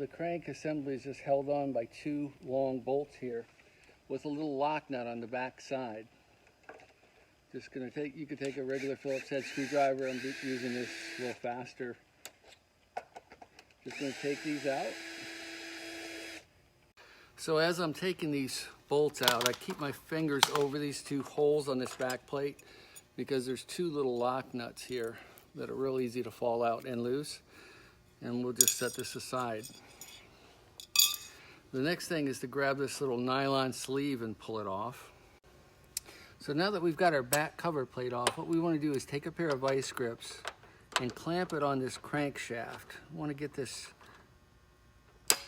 The crank assembly is just held on by two long bolts here with a little lock nut on the back side. Just gonna take, you could take a regular Phillips head screwdriver. I'm using this a little faster. Just gonna take these out. So as I'm taking these bolts out, I keep my fingers over these two holes on this back plate because there's two little lock nuts here that are real easy to fall out and loose. And we'll just set this aside. The next thing is to grab this little nylon sleeve and pull it off. So now that we've got our back cover plate off, what we want to do is take a pair of vice grips and clamp it on this crankshaft. I want to get this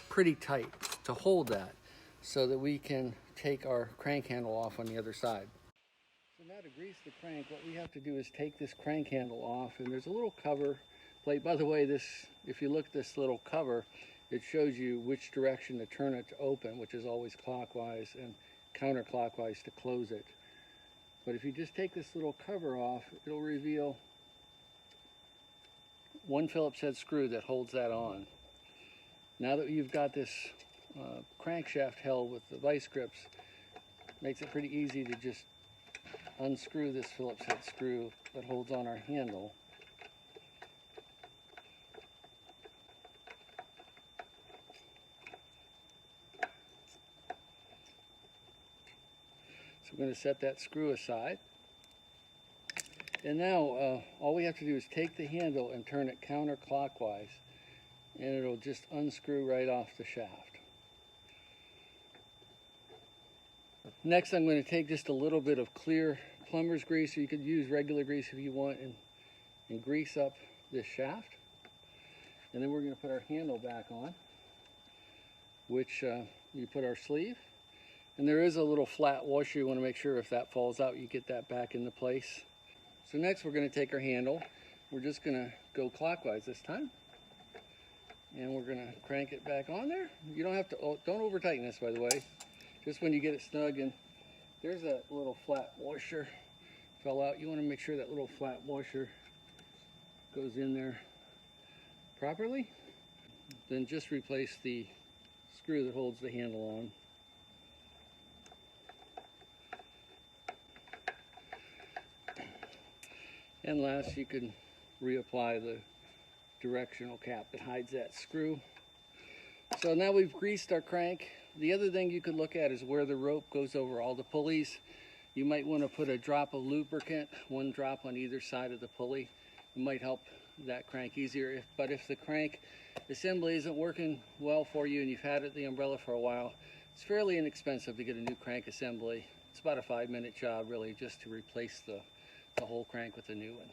pretty tight to hold that so that we can take our crank handle off on the other side. So now to grease the crank, what we have to do is take this crank handle off, and there's a little cover plate. By the way, this, if you look at this little cover, it shows you which direction to turn it to open, which is always clockwise, and counterclockwise to close it. But if you just take this little cover off, it'll reveal one Phillips head screw that holds that on. Now that you've got this crankshaft held with the vice grips, makes it pretty easy to just unscrew this Phillips head screw that holds on our handle. So we're going to set that screw aside. And now all we have to do is take the handle and turn it counterclockwise, and it'll just unscrew right off the shaft. Next, I'm going to take just a little bit of clear plumber's grease, or you could use regular grease if you want, and grease up this shaft. And then we're going to put our handle back on, which you put our sleeve. And there is a little flat washer. You want to make sure if that falls out, you get that back into place. So next we're going to take our handle. We're just going to go clockwise this time. And we're going to crank it back on there. You don't have to, don't over tighten this, by the way. Just when you get it snug, and there's that little flat washer fell out. You want to make sure that little flat washer goes in there properly. Then just replace the screw that holds the handle on. And last, you can reapply the directional cap that hides that screw. So now we've greased our crank. The other thing you could look at is where the rope goes over all the pulleys. You might want to put a drop of lubricant, one drop on either side of the pulley. It might help that crank easier. But if the crank assembly isn't working well for you and you've had it the umbrella for a while, it's fairly inexpensive to get a new crank assembly. It's about a 5-minute job really, just to replace the whole crank with a new one.